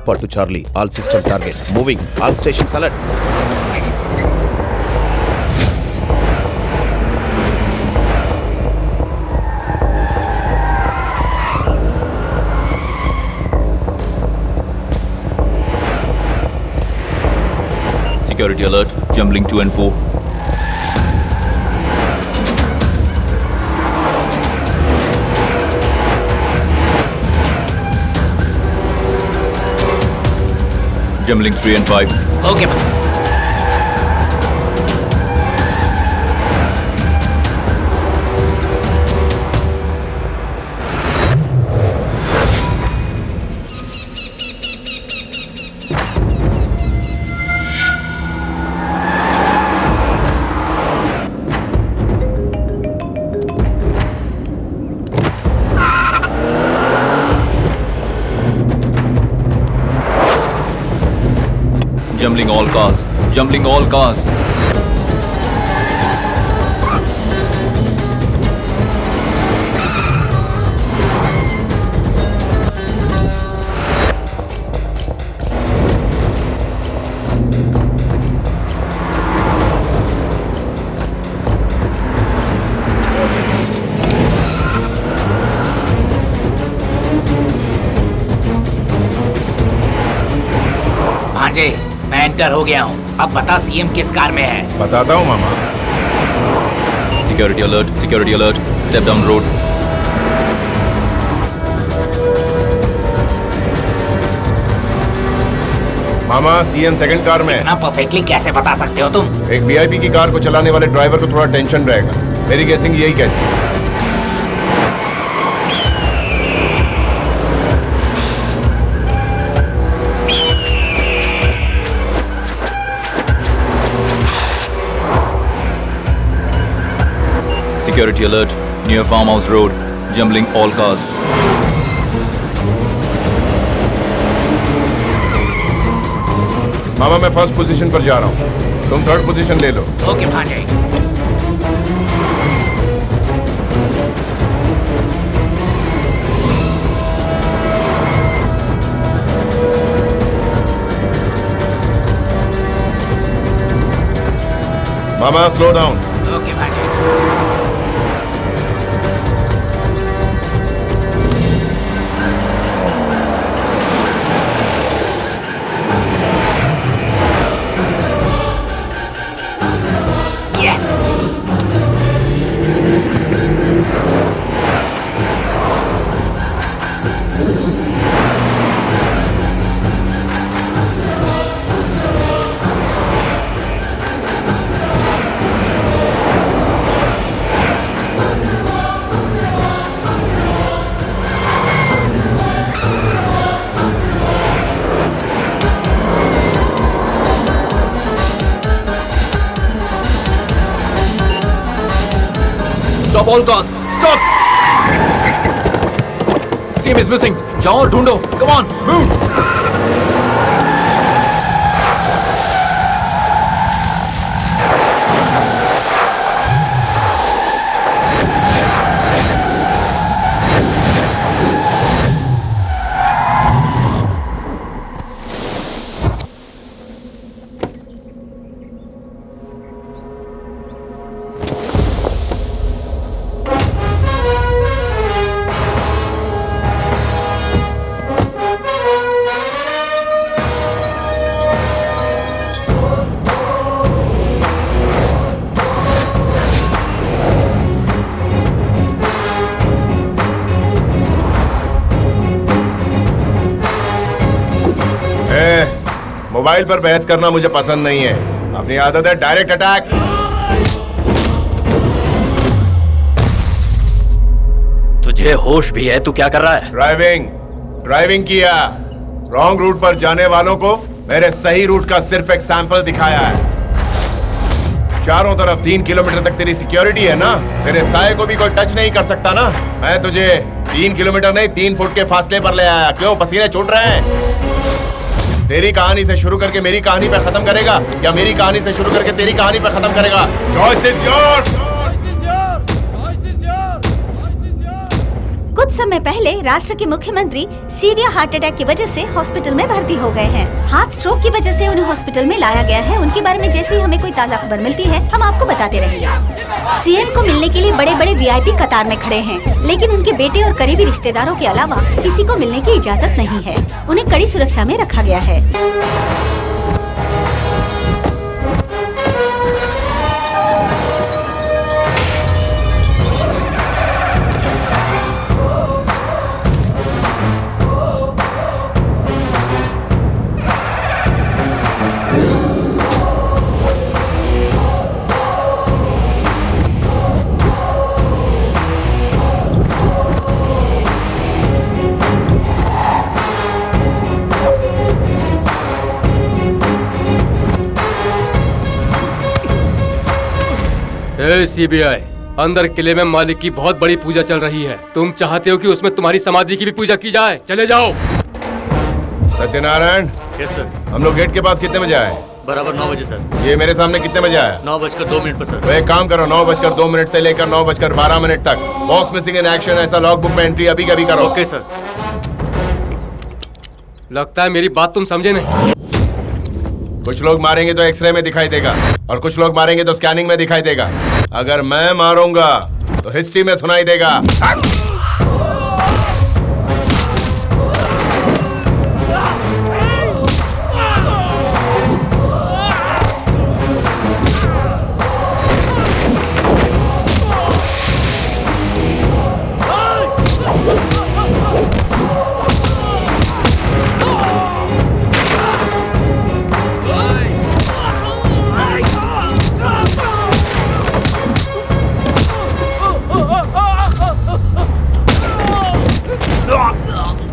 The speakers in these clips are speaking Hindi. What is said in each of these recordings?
report to Charlie. All system target. Moving. All stations alert. Security alert. Jumbling 2 and 4. Jumbling 3 and 5. Okay, man. Jumbling all cars. Jumbling all cars. भांजे, मैं एंटर हो गया हूँ। अब बता सीएम किस कार में है? बताता हूँ मामा। Security alert. Security alert. Step down road. मामा सीएम सेकंड कार में है। इतना परफेक्टली कैसे बता सकते हो तुम? एक वीआईपी की कार को चलाने वाले ड्राइवर को थोड़ा टेंशन रहेगा। मेरी गेसिंग यही कहती है। Security alert. Near Farmhouse Road. Jumbling all cars. मामा मैं फर्स्ट पोजीशन पर जा रहा हूँ, तुम थर्ड पोजीशन ले लो। ओके भांजे। मामा स्लो डाउन। ओके भांजे। Stop all cars! Stop! CM is missing. जाओ और ढूंढो. Come on, move! मोबाइल पर बहस करना मुझे पसंद नहीं है। अपनी आदत है डायरेक्ट अटैक। तुझे होश भी है? तू क्या कर रहा है? ड्राइविंग किया। रॉन्ग रूट पर जाने वालों को मेरे सही रूट का सिर्फ एक सैंपल दिखाया है। चारों तरफ 3 किलोमीटर तक तेरी सिक्योरिटी है ना? तेरे साये को भी कोई टच नहीं कर सकता ना? मैं तुझे 3 किलोमीटर नहीं 3 फुट के फासले पर ले आया। क्यों पसीने छूट रहे हैं? तेरी कहानी से शुरू करके मेरी कहानी पे खत्म करेगा या मेरी कहानी से शुरू करके तेरी कहानी पे खत्म करेगा? Choice is yours. कुछ समय पहले राष्ट्र के मुख्यमंत्री सीवियर हार्ट अटैक की वजह से हॉस्पिटल में भर्ती हो गए हैं। हार्ट स्ट्रोक की वजह से उन्हें हॉस्पिटल में लाया गया है। उनके बारे में जैसे ही हमें कोई ताज़ा खबर मिलती है हम आपको बताते रहेंगे। सीएम को मिलने के लिए बड़े बड़े वीआईपी कतार में खड़े हैं, लेकिन उनके बेटे और करीबी रिश्तेदारों के अलावा किसी को मिलने की इजाजत नहीं है। उन्हें कड़ी सुरक्षा में रखा गया है। सीबीआई, अंदर किले में मालिक की बहुत बड़ी पूजा चल रही है। तुम चाहते हो कि उसमें तुम्हारी समाधि की भी पूजा की जाए? चले जाओ। Satyanarayan, yes sir. हम लोग गेट के पास कितने बजे आए? बराबर 9 बजे सर। ये मेरे सामने कितने बजे आया? 9:02 पर सर। तो एक काम करो, 9:02 से लेकर 9:12 तक बॉस मिसिंग इन एक्शन ऐसा लॉग बुक में एंट्री अभी कभी करो। Okay sir. लगता है मेरी बात तुम समझे नहीं। कुछ लोग मारेंगे तो एक्सरे में दिखाई देगा और कुछ लोग मारेंगे तो स्कैनिंग में दिखाई देगा। अगर मैं मारूंगा तो हिस्ट्री में सुनाई देगा।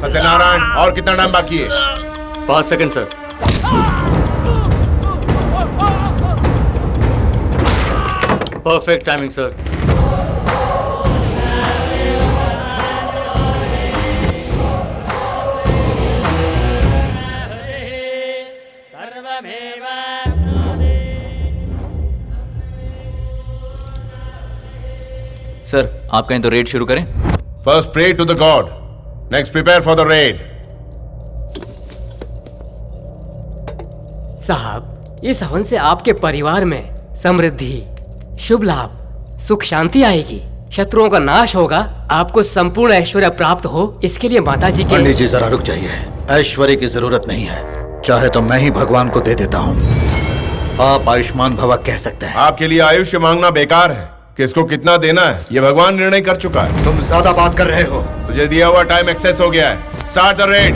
सत्यनारायण, और कितना टाइम बाकी है? 5 second sir. Perfect timing sir. Sir, आप कहें तो रेड शुरू करें? First pray to the God, next prepare for the raid. साहब, इस हवन से आपके परिवार में समृद्धि, शुभ लाभ, सुख शांति आएगी, शत्रुओं का नाश होगा, आपको संपूर्ण ऐश्वर्य प्राप्त हो। इसके लिए माताजी के... पंडित जी जरा रुक जाइए। ऐश्वर्य की जरूरत नहीं है, चाहे तो मैं ही भगवान को दे देता हूँ। आप आयुष्मान भव कह सकते हैं। आपके लिए आयुष्य मांगना बेकार है। किसको कितना देना है ये भगवान निर्णय कर चुका है। तुम ज्यादा बात कर रहे हो। तुझे दिया हुआ टाइम एक्सेस हो गया है। Start the red.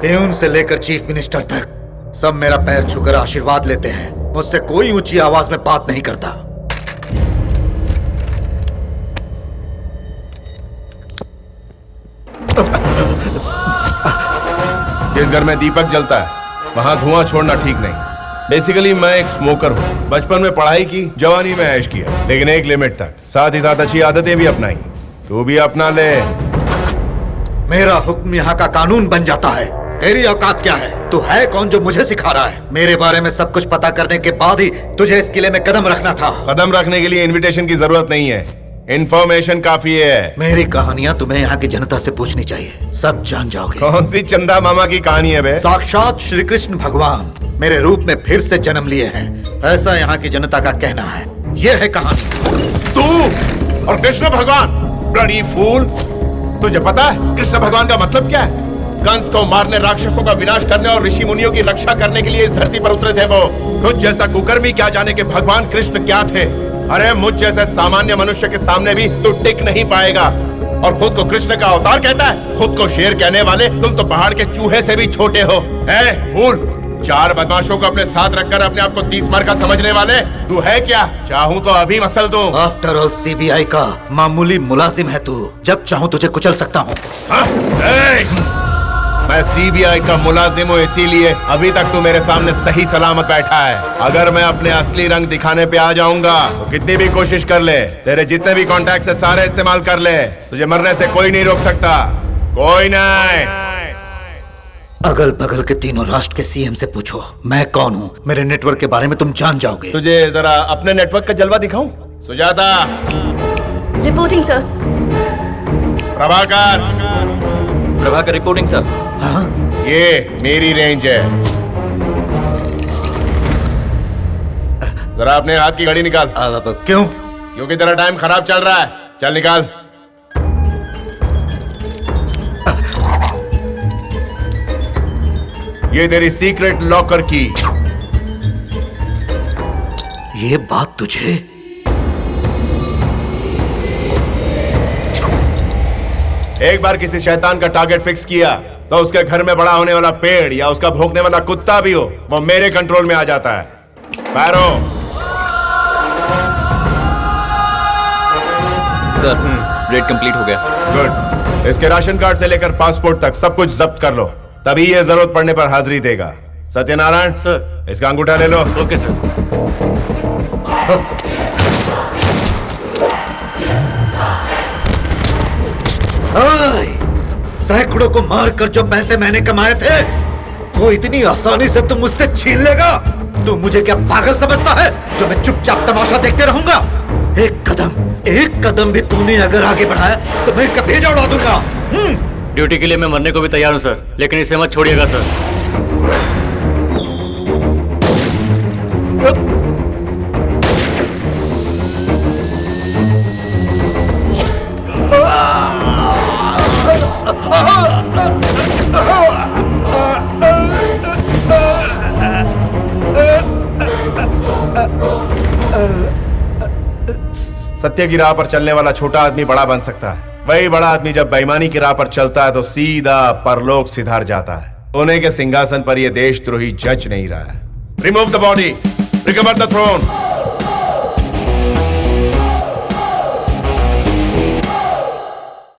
प्यून से लेकर चीफ मिनिस्टर तक सब मेरा पैर छूकर आशीर्वाद लेते हैं। मुझसे कोई ऊंची आवाज में बात नहीं करता। जिस घर में दीपक जलता है वहां धुआं छोड़ना ठीक नहीं। बेसिकली मैं एक स्मोकर हूँ। बचपन में पढ़ाई की, जवानी में ऐश किया, लेकिन एक लिमिट तक। साथ ही साथ अच्छी आदतें भी अपनाई। तू भी अपना ले। मेरा हुक्म यहाँ का कानून बन जाता है। तेरी औकात क्या है? तू है कौन जो मुझे सिखा रहा है? मेरे बारे में सब कुछ पता करने के बाद ही तुझे इस किले में कदम रखना था। कदम रखने के लिए इनविटेशन की जरूरत नहीं है, इन्फॉर्मेशन काफी है। मेरी कहानियाँ तुम्हें यहाँ की जनता से पूछनी चाहिए, सब जान जाओगे। कौन सी चंदा मामा की कहानी है बे? साक्षात श्री कृष्ण भगवान मेरे रूप में फिर से जन्म लिए हैं, ऐसा यहाँ की जनता का कहना है। ये है कहानी। तू और कृष्ण भगवान, ब्लडी फूल। तुझे पता है कृष्ण भगवान का मतलब क्या है? कंस को मारने, राक्षसों का विनाश करने और ऋषि मुनियों की रक्षा करने के लिए इस धरती पर उतरे थे वो। तुझ जैसा कुकर्मी क्या जाने कि भगवान कृष्ण क्या थे। अरे मुझ जैसे सामान्य मनुष्य के सामने भी तू टिक नहीं पाएगा। और खुद को कृष्ण का अवतार कहता है। खुद को शेर कहने वाले तुम तो पहाड़ के चूहे से भी छोटे हो। फूल, 4 बदमाशों को अपने साथ रखकर अपने आप को 30 मार का समझने वाले तू है क्या? चाहूं तो अभी मसल दूं। आफ्टर ऑल सीबीआई का मामूली मुलाजिम है तू। जब चाहूं तुझे कुचल सकता हूँ। मैं सीबीआई का मुलाजिम हूँ, इसीलिए अभी तक तू मेरे सामने सही सलामत बैठा है। अगर मैं अपने असली रंग दिखाने पे आ जाऊंगा तो कितनी भी कोशिश कर ले, तेरे जितने भी कॉन्टैक्ट है सारे इस्तेमाल कर ले, तुझे मरने से कोई नहीं रोक सकता। कोई नहीं। अगल बगल के तीनों राष्ट्र के सीएम से पूछो मैं कौन हूँ। मेरे नेटवर्क के बारे में तुम जान जाओगे। तुझे जरा अपने नेटवर्क का जलवा दिखाऊं? Sujata. Reporting sir. Prabhakar reporting sir. हाँ? ये मेरी रेंज है। जरा अपने हाथ की घड़ी निकाल। क्यों? क्योंकि तेरा टाइम खराब चल रहा है। चल निकाल। ये तेरी सीक्रेट लॉकर की। ये बात तुझे एक बार किसी शैतान का टारगेट फिक्स किया तो उसके घर में बड़ा होने वाला पेड़ या उसका भौंकने वाला कुत्ता भी हो, वो मेरे कंट्रोल में आ जाता है। पैरो। सर रेड कंप्लीट हो गया। गुड। इसके राशन कार्ड से लेकर पासपोर्ट तक सब कुछ जब्त कर लो, तभी ये जरूरत पड़ने पर हाजिरी देगा। सत्यनारायण सर। इसका अंगूठा ले लो। Okay sir. सैकड़ों को मारकर जो पैसे मैंने कमाए थे वो इतनी आसानी से तुम मुझसे छीन लेगा? तू मुझे क्या पागल समझता है जो मैं चुपचाप तमाशा देखते रहूंगा? एक कदम भी तूने अगर आगे बढ़ाया तो मैं इसका भेजा उड़ा दूंगा। ड्यूटी के लिए मैं मरने को भी तैयार हूँ सर, लेकिन इसे मत छोड़िएगा सर। सत्य की राह पर चलने वाला छोटा आदमी बड़ा बन सकता है, वही बड़ा आदमी जब बेईमानी की राह पर चलता है तो सीधा परलोक सिधार जाता है। सोने के सिंहासन पर यह देशद्रोही जज नहीं रहा है। Remove the body, recover the throne.